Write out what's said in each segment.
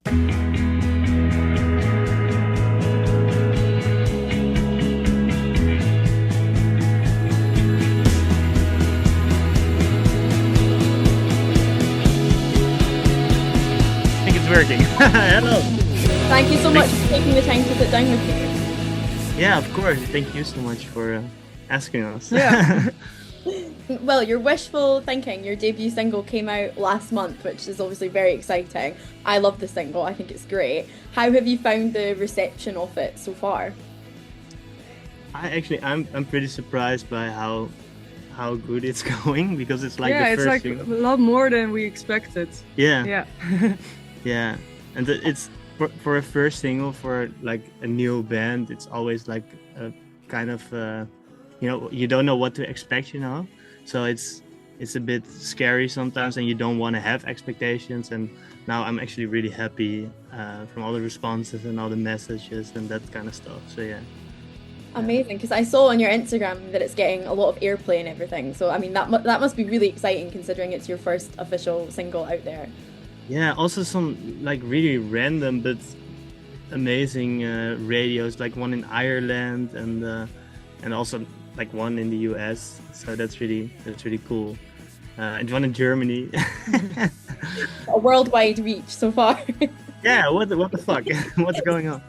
think it's working. Hello. Thank you so much for taking the time to sit down with me. Yeah, of course. Thank you so much for asking us. Yeah. Well, your Wishful Thinking, your debut single, came out last month, which is obviously very exciting. I love the single. I think it's great. How have you found the reception of it so far? I'm pretty surprised by how good it's going, because it's like Yeah, the it's first like single. a lot more than we expected. Yeah, Yeah. yeah, and it's for a first single for like a new band. It's always like a kind of you don't know what to expect, so it's a bit scary sometimes, and you don't want to have expectations. And now I'm actually really happy from all the responses and all the messages and that kind of stuff. So yeah. Amazing, because I saw on your Instagram that it's getting a lot of airplay and everything. So, I mean, that must be really exciting considering it's your first official single out there. Yeah, also some like really random but amazing radios, like one in Ireland and also like one in the US. So that's really cool. And one in Germany. A worldwide reach so far. Yeah, what the fuck? What's going on?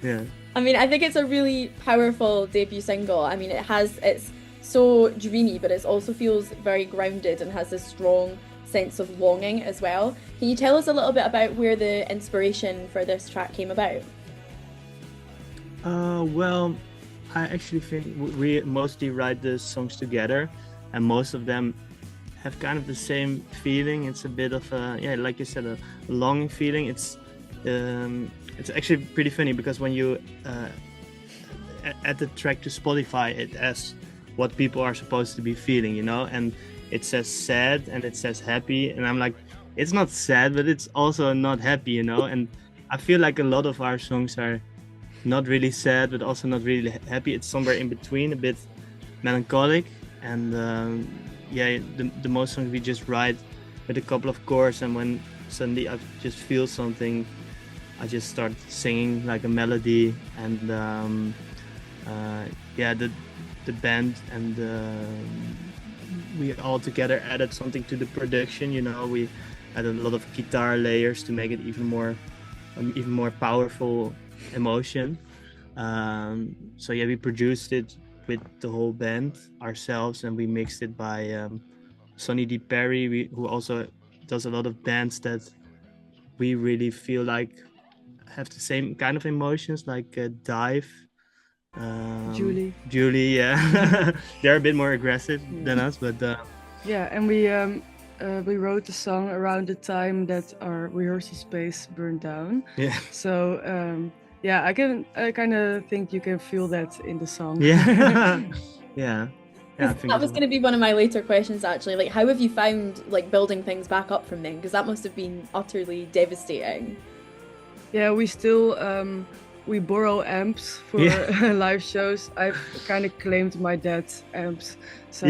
Yeah. I mean, I think it's a really powerful debut single. I mean, it's so dreamy, but it also feels very grounded and has this strong sense of longing as well. Can you tell us a little bit about where the inspiration for this track came about? Well, I actually think we mostly write the songs together, and most of them have kind of the same feeling. It's a bit of like you said, a longing feeling. It's actually pretty funny, because when you add the track to Spotify, it asks what people are supposed to be feeling, and it says sad and it says happy, and I'm like, it's not sad, but it's also not happy, and I feel like a lot of our songs are not really sad, but also not really happy. It's somewhere in between, a bit melancholic, and the most songs we just write with a couple of chords, and when suddenly I just feel something, I just start singing like a melody. And the band and we all together added something to the production. We added a lot of guitar layers to make it even more powerful emotion. We produced it with the whole band ourselves, and we mixed it by Sonny D. Perry, who also does a lot of bands that we really feel like have the same kind of emotions, like Dive, Julie, yeah. They're a bit more aggressive than us, but Yeah, and we wrote the song around the time that our rehearsal space burned down. yeah. So I kind of think you can feel that in the song. Yeah. Yeah. I think That was going to be one of my later questions, actually. Like, how have you found like building things back up from then? Because that must have been utterly devastating. Yeah, we still we borrow amps for live shows. I've kind of claimed my dad's amps, so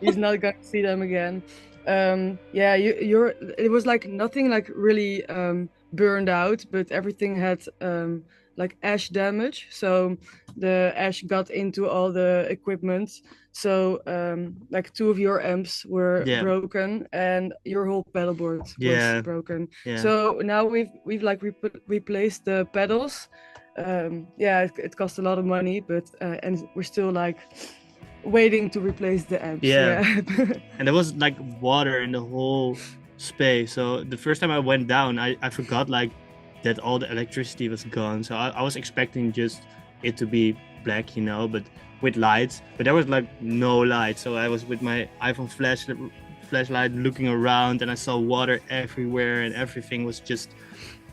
he's not gonna see them again. It was like nothing like really burned out, but everything had like ash damage. So the ash got into all the equipment. So like two of your amps were broken, and your whole pedal board was broken. Yeah. So now we've like replaced the pedals. It cost a lot of money, but and we're still like waiting to replace the amps. Yeah. And there was like water in the whole space. So the first time I went down, I forgot like that all the electricity was gone. So I was expecting just it to be black, but with lights. But there was like no light. So I was with my iPhone flashlight looking around, and I saw water everywhere, and everything was just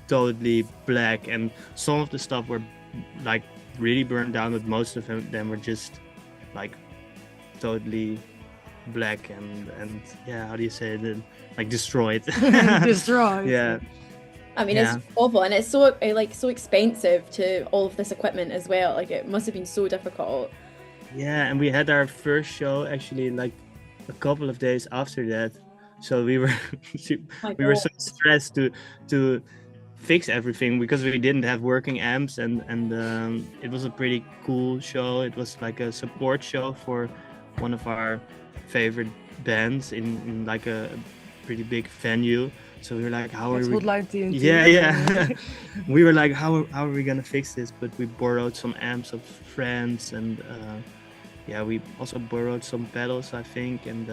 totally black. And some of the stuff were like really burned down, but most of them were just like totally black and how do you say it, like destroyed. Destroyed. Yeah. I mean, it's awful, and it's so expensive to all of this equipment as well. Like, it must have been so difficult. Yeah, and we had our first show actually like a couple of days after that, so we were so stressed to fix everything because we didn't have working amps, and it was a pretty cool show. It was like a support show for one of our favorite bands in like a pretty big venue. So we were like, how are we? Spotlight TNT. Yeah. We were like, how are we gonna fix this? But we borrowed some amps of friends, and we also borrowed some pedals, I think, and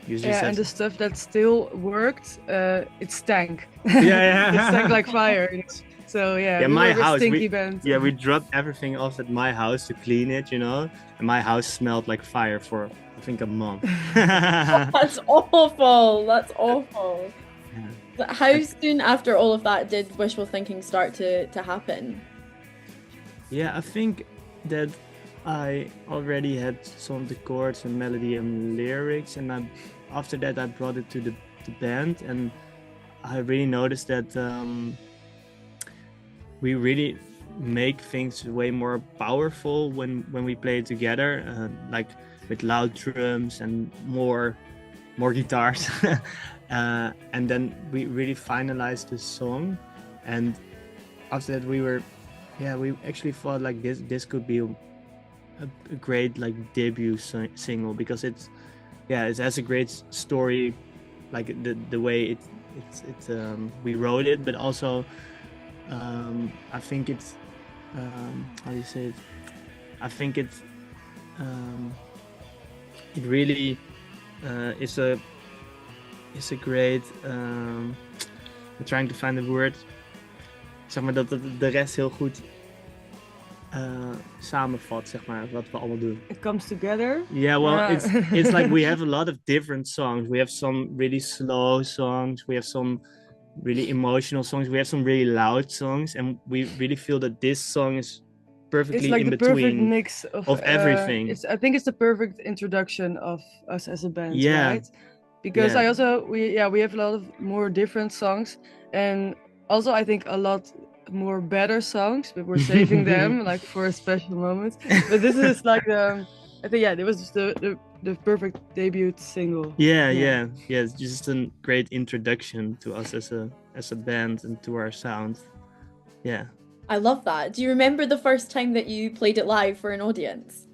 usually and the stuff that still worked, it stank. Yeah. It stank like fire. So we my were a house, stinky band. Yeah, we dropped everything off at my house to clean it, and my house smelled like fire for I think a month. That's awful. That's awful. Yeah. How soon after all of that did wishful thinking start to happen? Yeah, I think that I already had some of the chords and melody and lyrics, and after that I brought it to the band, and I really noticed that we really make things way more powerful when we play together, like with loud drums and more guitars. And then we really finalized the song, and after that we actually thought like this could be a great like debut single, because it has a great story, like the way we wrote it, but also I think it's how do you say it? I think it really is a great I'm trying to find the word, zeg maar, dat de rest heel goed samenvat, zeg maar, wat we allemaal doen. It comes together. Yeah, well, it's like we have a lot of different songs. We have some really slow songs, we have some really emotional songs, we have some really loud songs, and we really feel that this song is perfectly it's like in the between perfect mix of everything. I think it's the perfect introduction of us as a band, Yeah. right? Because we have a lot of more different songs, and also I think a lot more better songs, but we're saving them like for a special moment. But this is like I think it was just the perfect debut single. Yeah, it's just a great introduction to us as a band and to our sound. Yeah. I love that. Do you remember the first time that you played it live for an audience?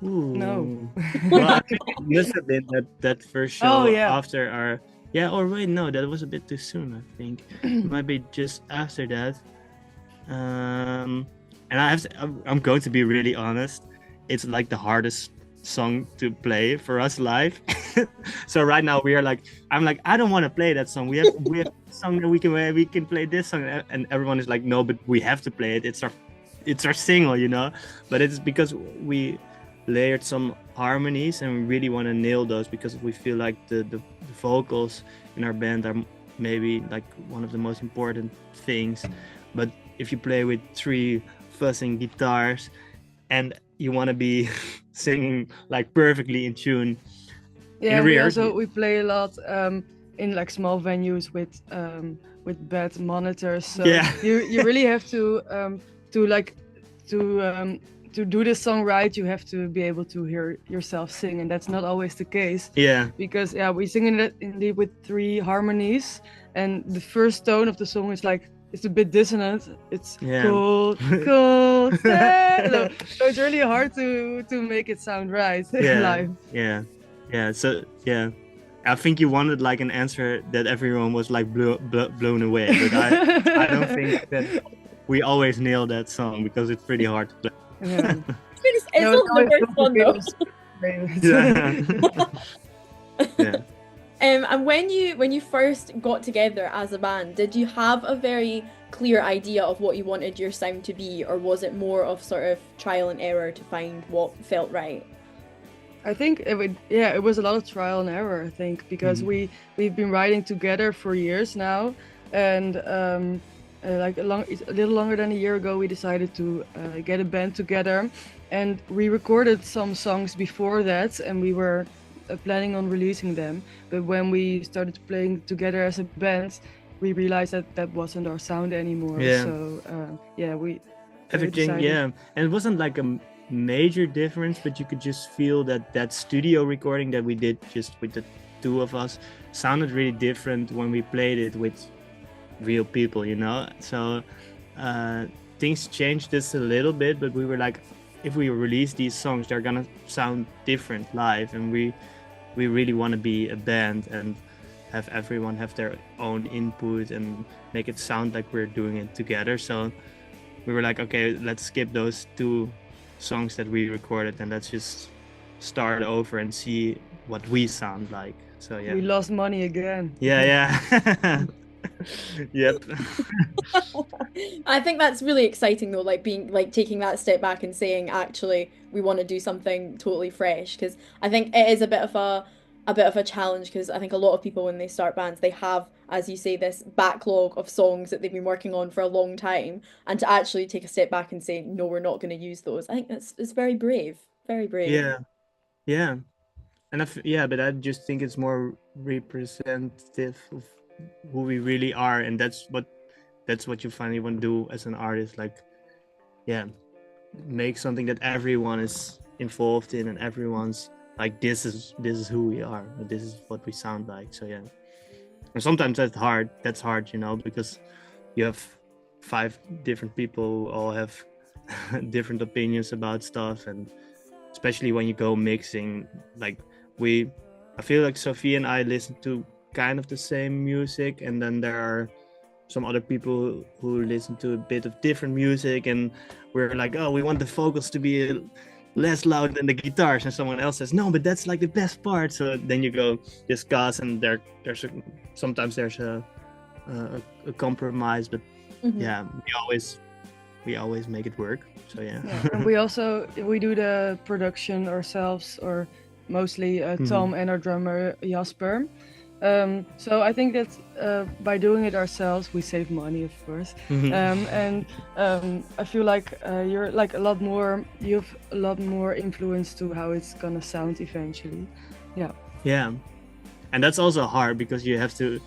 Ooh. No. Well, I think it must have been that first show after our. Yeah, or wait, no, that was a bit too soon, I think. It might be just after that. And I'm going to be really honest. It's like the hardest song to play for us live. So right now I'm like, I don't want to play that song. We have a song that we can play this song, and everyone is like, no, but we have to play it. It's our single, But it's because we layered some harmonies, and we really want to nail those, because we feel like the vocals in our band are maybe like one of the most important things. But if you play with 3 fuzzing guitars and you want to be singing like perfectly in tune, we play a lot in like small venues with bad monitors, so you really have to do this song right. You have to be able to hear yourself sing, and that's not always the case. Because we sing it indeed with 3 harmonies, and the first tone of the song is like, it's a bit dissonant. It's cold, so it's really hard to make it sound right live. So I think you wanted like an answer that everyone was like blown away, but I don't think that we always nail that song, because it's pretty hard to play. It's not the first one though. And when you first got together as a band, did you have a very clear idea of what you wanted your sound to be, or was it more of sort of trial and error to find what felt right? I think it was a lot of trial and error, I think, because we've been writing together for years now, and a little longer than a year ago we decided to get a band together, and we recorded some songs before that, and we were planning on releasing them. But when we started playing together as a band, we realized that wasn't our sound anymore. So and it wasn't like a major difference, but you could just feel that studio recording that we did just with the 2 of us sounded really different when we played it with real people, you know. So things changed just a little bit, but we were like, if we release these songs, they're gonna sound different live, and we really want to be a band and have everyone have their own input and make it sound like we're doing it together. So we were like, okay, let's skip those 2 songs that we recorded and let's just start over and see what we sound like. So yeah, We lost money again. yeah. Yep. I think that's really exciting though, like being like taking that step back and saying actually we want to do something totally fresh, because I think it is a bit of a challenge, because I think a lot of people when they start bands they have, as you say, this backlog of songs that they've been working on for a long time, and to actually take a step back and say no, we're not going to use those. I think it's very brave, very brave. Yeah. And yeah, but I just think it's more representative of who we really are, and that's what you finally want to do as an artist. Like, yeah, make something that everyone is involved in, and everyone's like, this is who we are, this is what we sound like. So yeah, and sometimes that's hard, you know, because you have 5 different people who all have different opinions about stuff, and especially when you go mixing, like I feel like Sofie and I listen to kind of the same music, and then there are some other people who listen to a bit of different music, and we're like, oh, we want the vocals to be less loud than the guitars, and someone else says no, but that's like the best part. So then you go discuss, and sometimes there's a compromise, but yeah, we always make it work. So yeah. And we do the production ourselves, or mostly Thom and our drummer Jasper. So I think that by doing it ourselves, we save money, of course. And I feel like you have a lot more influence to how it's gonna sound eventually. Yeah. And that's also hard because you have to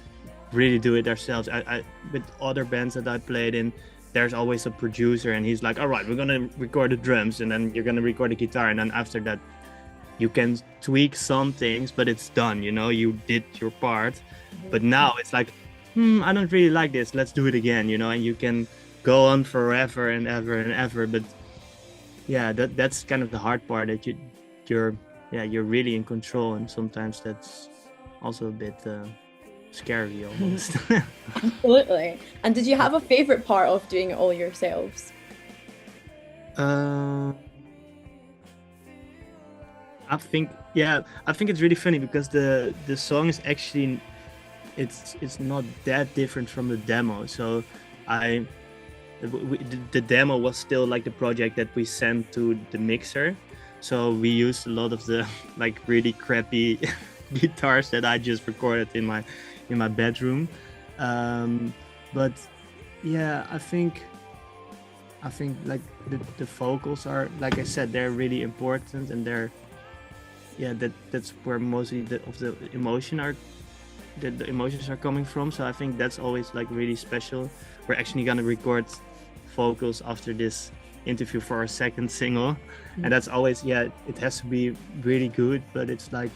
really do it ourselves. I with other bands that I played in, there's always a producer, and he's like, all right, we're gonna record the drums, and then you're gonna record the guitar, and then after that you can tweak some things, but it's done, you know, you did your part. But now it's like, I don't really like this, let's do it again, you know, and you can go on forever and ever and ever. But yeah, that's kind of the hard part, that you're really in control, and sometimes that's also a bit scary almost. Absolutely. And did you have a favorite part of doing it all yourselves? I think it's really funny because the song is actually it's not that different from the demo. So the demo was still like the project that we sent to the mixer. So we used a lot of the like really crappy guitars that I just recorded in my bedroom. But yeah, I think like the vocals are, like I said, they're really important, and that's where mostly the emotions are coming from. So I think that's always like really special. We're actually gonna record vocals after this interview for our second single, and that's always, it has to be really good. But it's like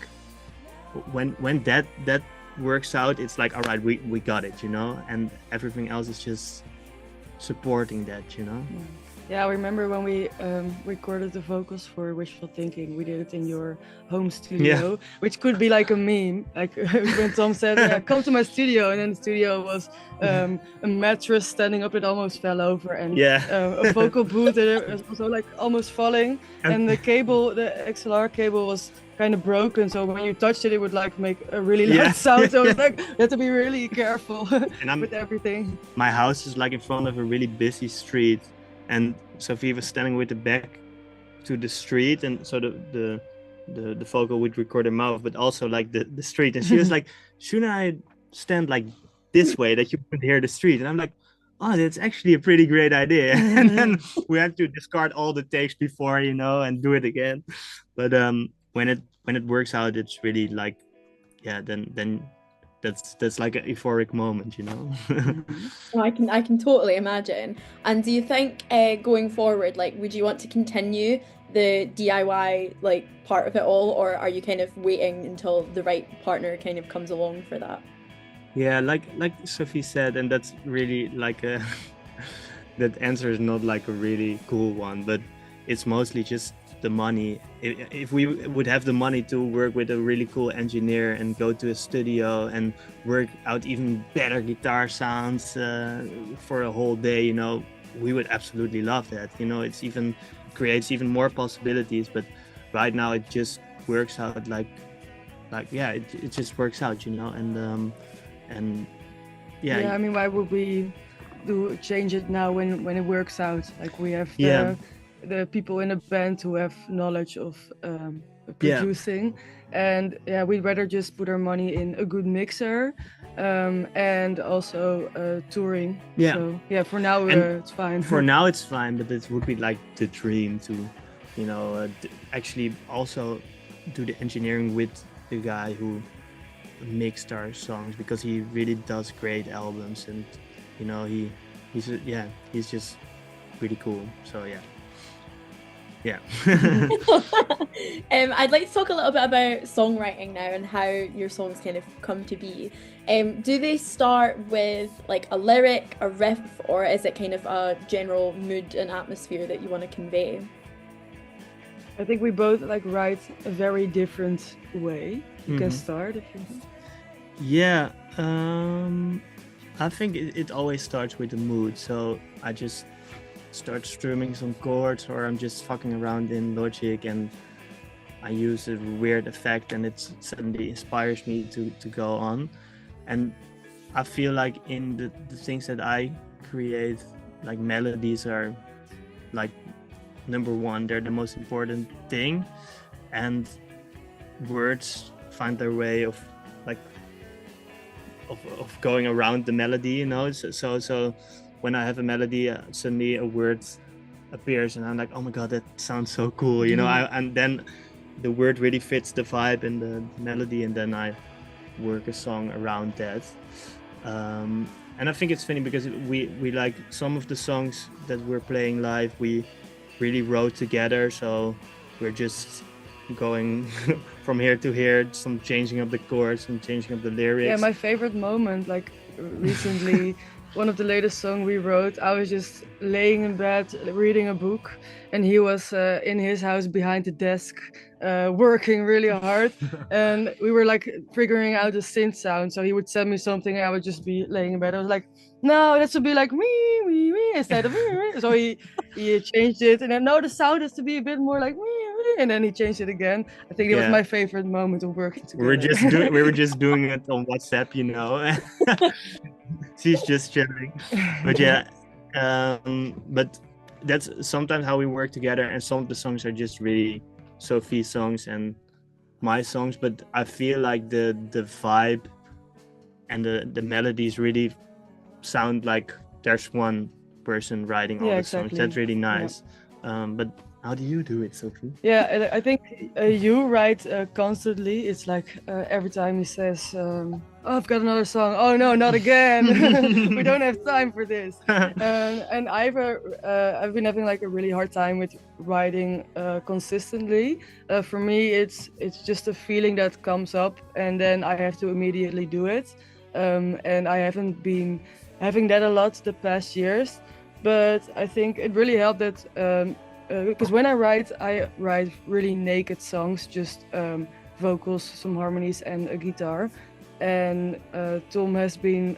when that works out, it's like, all right, we got it, you know, and everything else is just supporting that, you know. Yeah, I remember when we recorded the vocals for Wishful Thinking, we did it in your home studio, which could be like a meme. Like when Thom said, yeah, come to my studio, and then the studio was a mattress standing up that almost fell over, and a vocal booth that was also like almost falling, and the XLR cable was kind of broken, so when you touched it, it would like make a really loud sound. So it's like you have to be really careful with everything. My house is like in front of a really busy street, and Sofie was standing with the back to the street, and so the vocal would record her mouth, but also like the street. And she was like, shouldn't I stand like this way that you could hear the street? And I'm like, oh, that's actually a pretty great idea. And then we had to discard all the takes before, you know, and do it again. But when it works out, it's really like, then that's like an euphoric moment, you know. Well, I can totally imagine. And do you think going forward, like, would you want to continue the DIY like part of it all, or are you kind of waiting until the right partner kind of comes along for that? Yeah, like Sophie said, and that's really like a that answer is not like a really cool one, but it's mostly just the money. If we would have the money to work with a really cool engineer and go to a studio and work out even better guitar sounds for a whole day, you know, we would absolutely love that. You know, it's even creates even more possibilities. But right now, it just works out like yeah, it just works out, you know, and yeah, Yeah, I mean, why would we do change it now when it works out? Like we have yeah, the people in the band who have knowledge of yeah. producing, and yeah, we'd rather just put our money in a good mixer, and also touring. Yeah. So yeah, for now And it's fine. For now, it's fine, but it would be like the dream to, you know, actually also do the engineering with the guy who mixed our songs, because he really does great albums, and you know he's just really cool. So yeah. I'd like to talk a little bit about songwriting now and how your songs kind of come to be. Do they start with like a lyric, a riff, or is it kind of a general mood and atmosphere that you want to convey? I think we both like write a very different way. You can Mhm. start if you. Yeah, I think it always starts with the mood. So I just start strumming some chords, or I'm just fucking around in Logic and I use a weird effect, and it suddenly inspires me to go on. And I feel like in the things that I create, like melodies are like number one, they're the most important thing, and words find their way of like of going around the melody, you know. So when I have a melody, suddenly a word appears and I'm like, oh my god, that sounds so cool, you know. And then the word really fits the vibe and the melody, and then I work a song around that. And I think it's funny because we like some of the songs that we're playing live, we really wrote together, so we're just going from here to here, some changing of the chords, some changing of the lyrics. Yeah, my favorite moment, like recently, one of the latest songs we wrote, I was just laying in bed reading a book, and he was in his house behind the desk, working really hard, and we were like figuring out the synth sound. So he would send me something, and I would just be laying in bed. I was like, no, that should be like me instead of me. So he changed it, and then no, the sound has to be a bit more like me, and then he changed it again. I think it was my favorite moment of working together. We were just doing it on WhatsApp, you know. She's just sharing, but yeah, but that's sometimes how we work together. And some of the songs are just really Sophie's songs and my songs, but I feel like the vibe and the melodies really sound like there's one person writing all the songs. That's really nice. But how do you do it, Sophie? Yeah, I think you write constantly. It's like every time he says, oh, I've got another song. Oh no, not again. We don't have time for this. And I've been having like a really hard time with writing consistently. For me, it's just a feeling that comes up, and then I have to immediately do it. And I haven't been having that a lot the past years. But I think it really helped that because when I write really naked songs, just vocals, some harmonies, and a guitar. And Thom has been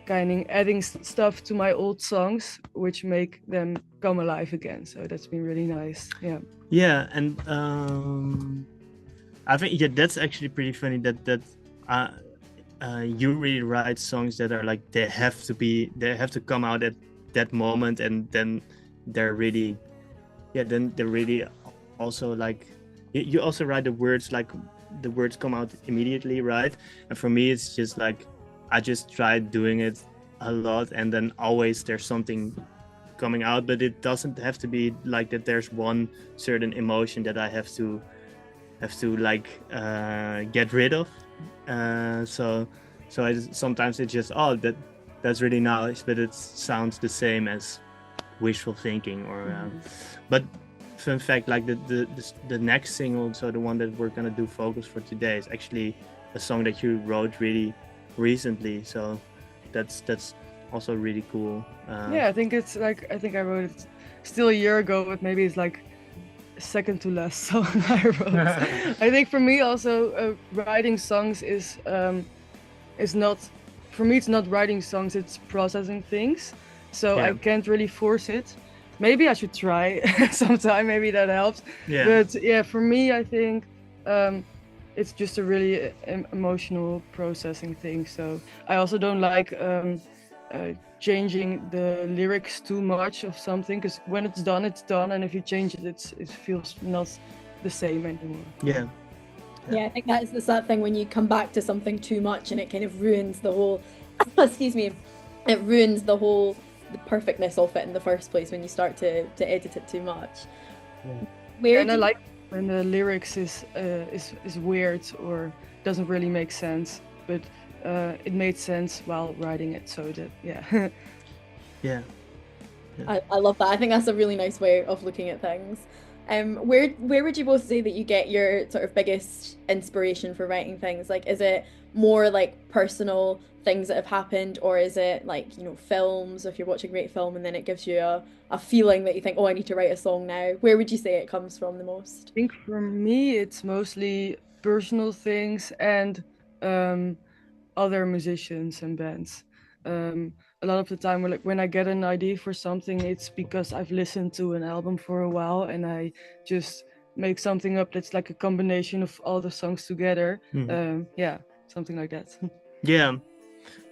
kind of adding stuff to my old songs, which make them come alive again. So that's been really nice. Yeah. Yeah, and I think that's actually pretty funny that you really write songs that are like they have to come out at that moment, and then they're really also like you also write the words, like the words come out immediately, right? And for me it's just like I just try doing it a lot, and then always there's something coming out, but it doesn't have to be like that there's one certain emotion that I have to like get rid of. So sometimes it's just that's really nice, but it sounds the same as wishful thinking, or but fun fact, like the next single, so the one that we're gonna do focus for today, is actually a song that you wrote really recently, so that's also really cool. Yeah, I think it's like, I think I wrote it still a year ago, but maybe it's like second to last song I wrote. I think for me also, writing songs is not, for me it's not writing songs, it's processing things. So Yeah. I can't really force it. Maybe I should try sometime, maybe that helps. Yeah. But yeah, for me I think it's just a really emotional processing thing. So I also don't like changing the lyrics too much of something, because when it's done, and if you change it, it feels not the same anymore. Yeah. Yeah, I think that's the sad thing when you come back to something too much and it kind of ruins the whole, excuse me, it ruins the perfectness of it in the first place when you start to edit it too much. Yeah. And I like when the lyrics is weird or doesn't really make sense, but it made sense while writing it, so that yeah. Yeah. I love that. I think that's a really nice way of looking at things. Where would you both say that you get your sort of biggest inspiration for writing things? Like, is it more like personal things that have happened, or is it like, you know, films, if you're watching a great film and then it gives you a feeling that you think, oh, I need to write a song now? Where would you say it comes from the most? I think for me it's mostly personal things and other musicians and bands. A lot of the time, when I get an idea for something, it's because I've listened to an album for a while and I just make something up that's like a combination of all the songs together. Yeah, something like that. Yeah,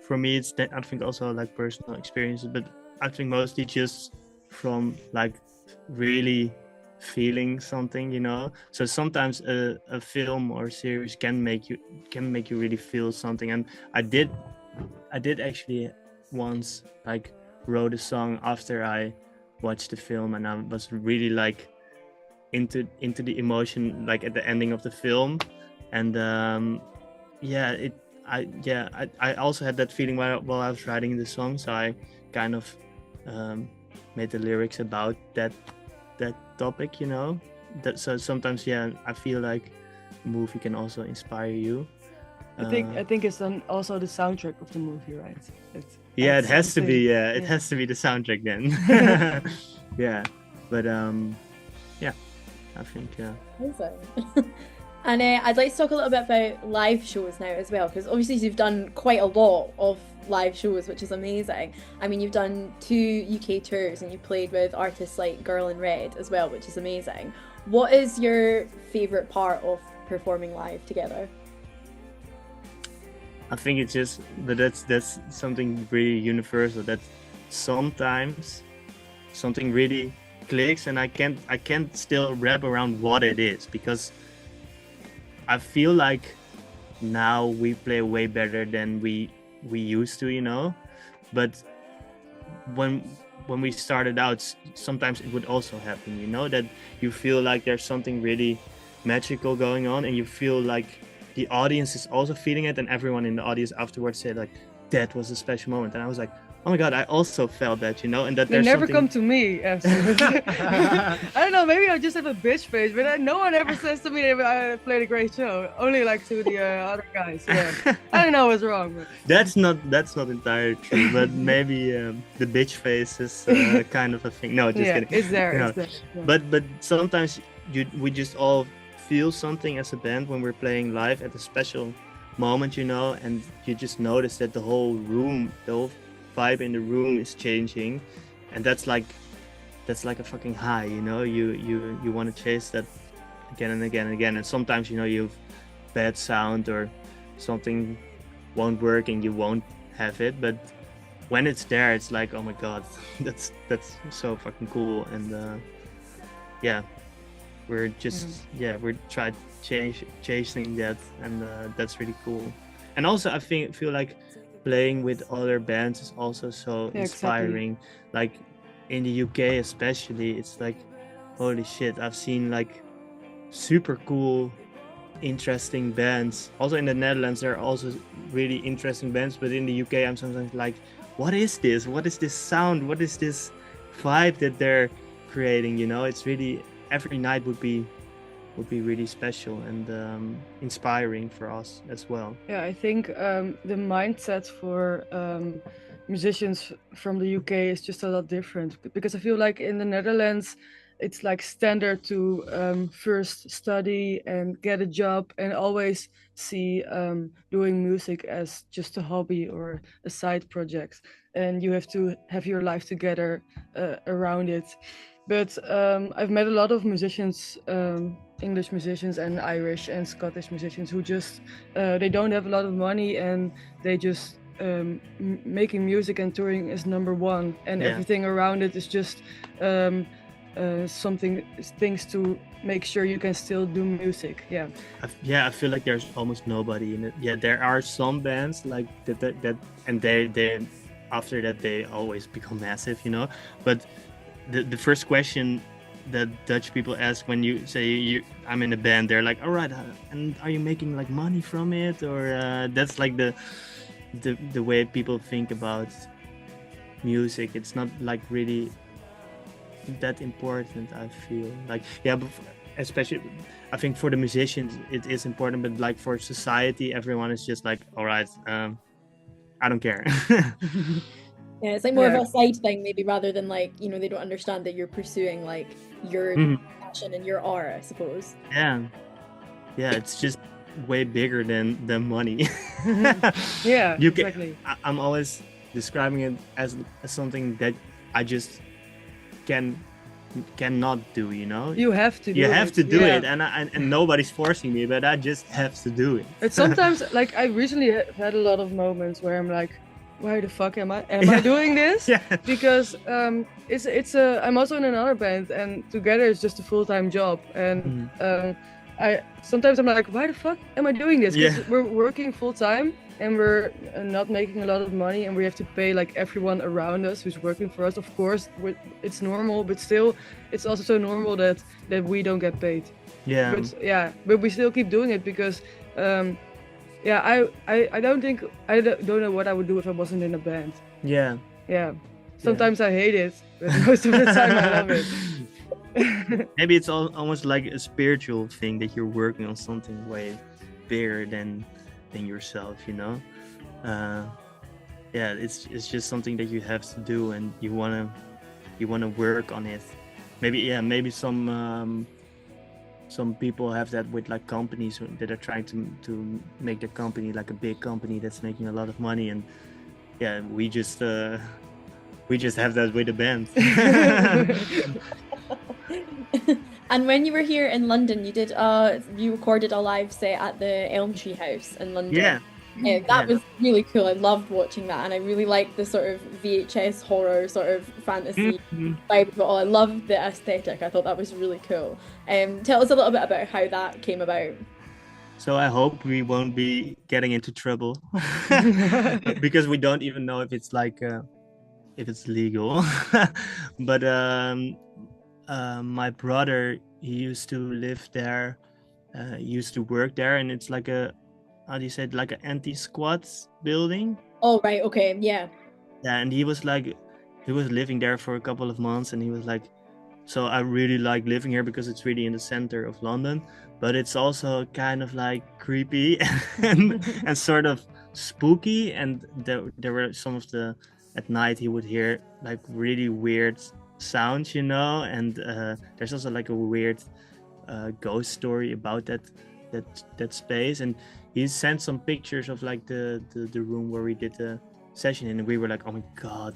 for me it's I think also like personal experiences, but I think mostly just from like really feeling something, you know. So sometimes a film or series can make you really feel something, and I did actually once like wrote a song after I watched the film, and I was really like into the emotion like at the ending of the film. And I also had that feeling while I was writing the song, so I kind of made the lyrics about that topic, you know. So sometimes I feel like a movie can also inspire you. I think it's also the soundtrack of the movie, right? It has to be. It has to be the soundtrack then. Yeah, but I think Awesome. And I'd like to talk a little bit about live shows now as well, because obviously you've done quite a lot of live shows, which is amazing. I mean, you've done 2 UK tours and you played with artists like Girl in Red as well, which is amazing. What is your favourite part of performing live together? I think it's just that's something really universal, that sometimes something really clicks and I can't still wrap around what it is, because I feel like now we play way better than we used to, you know. But when we started out, sometimes it would also happen, you know, that you feel like there's something really magical going on and you feel like the audience is also feeling it, and everyone in the audience afterwards said like that was a special moment. And I was like, oh my god, I also felt that, you know. And that they never come to me. I don't know, maybe I just have a bitch face, but no one ever says to me that I played a great show. Only like to the other guys. Yeah. I don't know what's wrong. But... That's not entirely true, but maybe the bitch face is kind of a thing. No, just kidding. It's there. No. It's there. Yeah. But sometimes we just all feel something as a band when we're playing live at a special moment, you know, and you just notice that the whole room, the whole vibe in the room is changing, and that's like a fucking high, you know. You want to chase that again and again and again. And sometimes, you know, you have bad sound or something won't work and you won't have it, but when it's there, it's like, oh my god, that's so fucking cool. And we're just we're trying chasing that, and that's really cool. And also I feel like playing with other bands is also so inspiring. Exactly. Like in the UK especially, it's like, holy shit, I've seen like super cool, interesting bands. Also in the Netherlands there are also really interesting bands, but in the UK I'm sometimes like, what is this sound, what is this vibe that they're creating, you know. It's really, every night would be would be really special and inspiring for us as well. Yeah, I think the mindset for musicians from the UK is just a lot different, because I feel like in the Netherlands it's like standard to first study and get a job and always see doing music as just a hobby or a side project, and you have to have your life together around it. But I've met a lot of musicians, English musicians and Irish and Scottish musicians, who just they don't have a lot of money and they just making music and touring is number one, and everything around it is just things to make sure you can still do music. I feel like there's almost nobody in it. Yeah, there are some bands like that and they after that they always become massive, you know. But the first question that Dutch people ask when you say I'm in a band, they're like, all right, and are you making like money from it? Or that's like the way people think about music. It's not like really that important, I feel like. Yeah, but especially I think for the musicians it is important, but like for society, everyone is just like, all right, I don't care. Yeah, it's like more of a side thing maybe, rather than like, you know, they don't understand that you're pursuing like your passion and your art, I suppose. Yeah, it's just way bigger than money. Yeah, you exactly. I'm always describing it as something that I just cannot do, you know. You have to do it, and nobody's forcing me, but I just have to do it. But sometimes like I recently had a lot of moments where I'm like, why the fuck am I doing this? Because it's I'm also in another band, and together it's just a full-time job, and I sometimes I'm like, why the fuck am I doing this? Because we're working full-time and we're not making a lot of money, and we have to pay like everyone around us who's working for us. Of course, it's normal, but still it's also so normal that we don't get paid. But we still keep doing it because I don't know what I would do if I wasn't in a band. Sometimes I hate it, but most of the time I love it. Maybe it's almost like a spiritual thing, that you're working on something way bigger than yourself, you know. It's just something that you have to do, and you wanna work on it. Maybe some people have that with like companies that are trying to make their company like a big company that's making a lot of money, and we just have that with the band. And when you were here in London, you recorded a live set at the Elm Tree House in London. That was really cool. I loved watching that, and I really liked the sort of VHS horror sort of fantasy vibe of it all. I loved the aesthetic. I thought that was really cool. Tell us a little bit about how that came about. So I hope we won't be getting into trouble because we don't even know if it's like if it's legal. But my brother, he used to live there, used to work there, and it's like how do you say it, like an anti-squat building. Oh right, okay, yeah, and he was living there for a couple of months, and he was like, so I really like living here because it's really in the center of London, but it's also kind of like creepy and sort of spooky, and there were some of at night he would hear like really weird sounds, you know, and there's also like a weird ghost story about that space. And he sent some pictures of like the room where we did the session, and we were like, oh my god,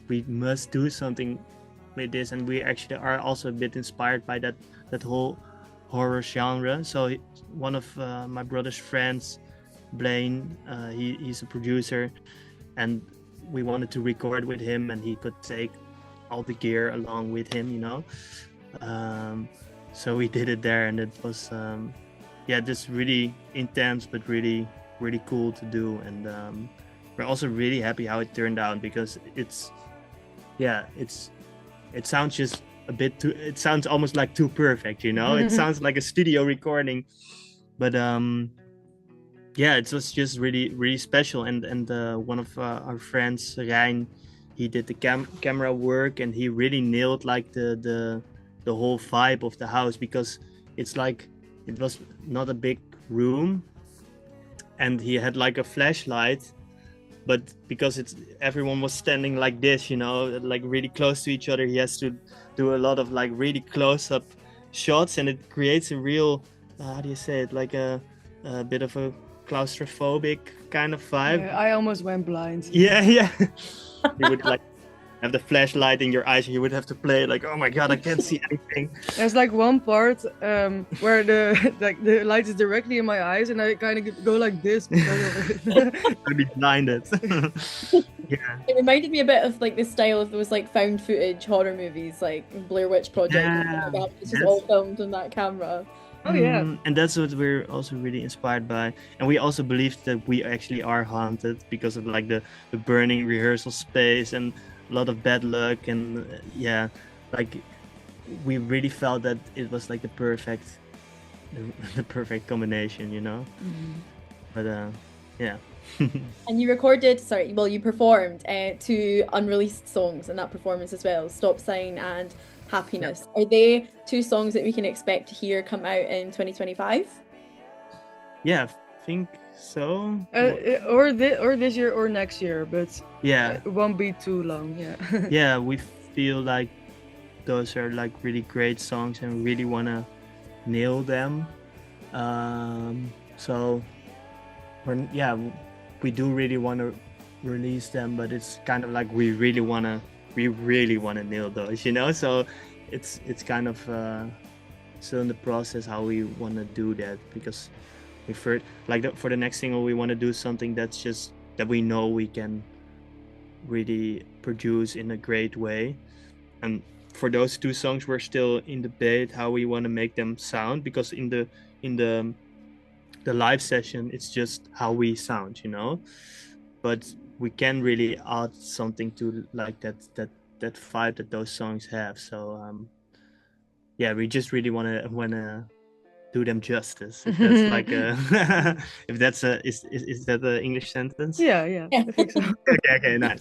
we must do something with this. And we actually are also a bit inspired by that whole horror genre. So one of my brother's friends, Blaine, he's a producer, and we wanted to record with him, and he could take all the gear along with him, you know. So we did it there, and it was just really intense, but really really cool to do. And we're also really happy how it turned out, because it sounds just a bit too, it sounds almost like too perfect, you know. It sounds like a studio recording, but it was just really really special. And one of our friends, Rijn, he did the camera work, and he really nailed like the whole vibe of the house, because it's like it was not a big room, and he had like a flashlight, but because everyone was standing like this, you know, like really close to each other, he has to do a lot of like really close-up shots, and it creates a real how do you say it, like a bit of a claustrophobic kind of vibe. Yeah, I almost went blind. Yeah. You would like have the flashlight in your eyes, and you would have to play like, oh my god, I can't see anything. There's like one part where the light is directly in my eyes, and I kind of go like this because of it. I'd be blinded. Yeah. It reminded me a bit of like the style of those like found footage horror movies, like Blair Witch Project. Yeah, Like that, which is all filmed on that camera. Oh yeah. And that's what we're also really inspired by, and we also believe that we actually are haunted because of like the burning rehearsal space and a lot of bad luck, and like we really felt that it was like the perfect combination, you know. But yeah. And you you performed 2 unreleased songs in that performance as well, Stop Sign and Happiness. Are they 2 songs that we can expect to hear come out in 2025? Yeah, I think so. Or this year or next year, but Yeah. it won't be too long. Yeah. Yeah, we feel like those are like really great songs, and we really want to nail them. So we do really want to release them, but it's kind of like we really want to nail those, you know. So it's kind of still in the process how we want to do that, because we first for the next single we want to do something that's just that we know we can really produce in a great way. And for those 2 songs we're still in debate how we want to make them sound, because in the live session it's just how we sound, you know, but we can really add something to like that vibe that those songs have. So we just really want to do them justice, if that's like if that's is that an English sentence? Yeah. I think so. Okay, nice.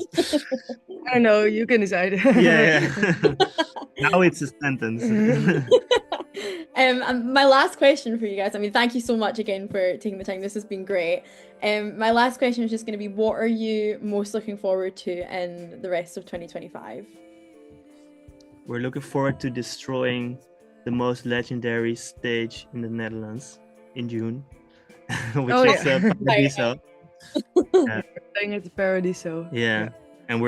I don't know, you can decide. Yeah. Now it's a sentence. And my last question for you guys, I mean, thank you so much again for taking the time. This has been great. My last question is just going to be, what are you most looking forward to in the rest of 2025? We're looking forward to destroying the most legendary stage in the Netherlands in June, which is Paradiso. Playing at the Paradiso. Yeah, and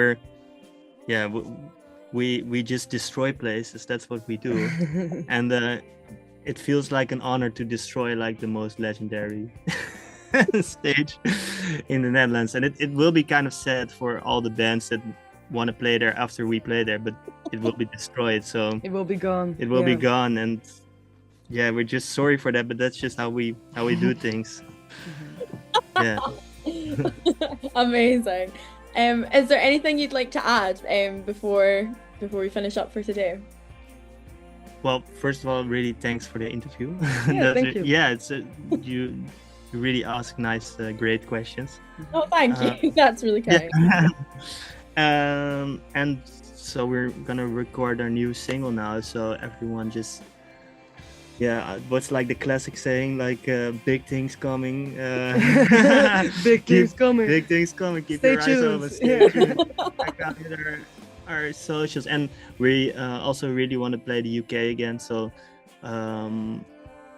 we just destroy places. That's what we do, and it feels like an honor to destroy like the most legendary stage in the Netherlands. And it will be kind of sad for all the bands that want to play there after we play there, but it will be destroyed. So it will be gone. It will be gone, and we're just sorry for that. But that's just how we do things. Yeah. Amazing. Is there anything you'd like to add before we finish up for today? Well, first of all, really thanks for the interview. Yeah, thank you. Yeah, it's you really ask nice, great questions. Oh, thank you. That's really kind. Yeah. And so we're gonna record our new single now. So everyone just, what's like the classic saying, like big things coming. Big things coming. Big things coming. Keep Stay your eyes tuned. open. Stay tuned. Check out our socials, and we also really want to play the UK again. So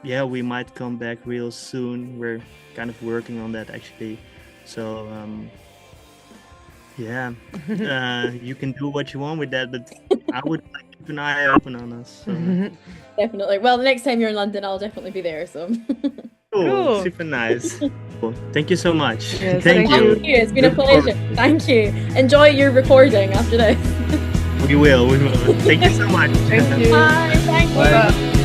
we might come back real soon. We're kind of working on that actually. So you can do what you want with that, but I would like to keep an eye open on us. So. Definitely. Well, the next time you're in London, I'll definitely be there. So. Cool. Super nice. Cool. Thank you so much. Yes, thank you. Thank you. It's been a pleasure. Thank you. Enjoy your recording after this. We will. Thank you so much. Thank you. Bye. Thank you. Bye.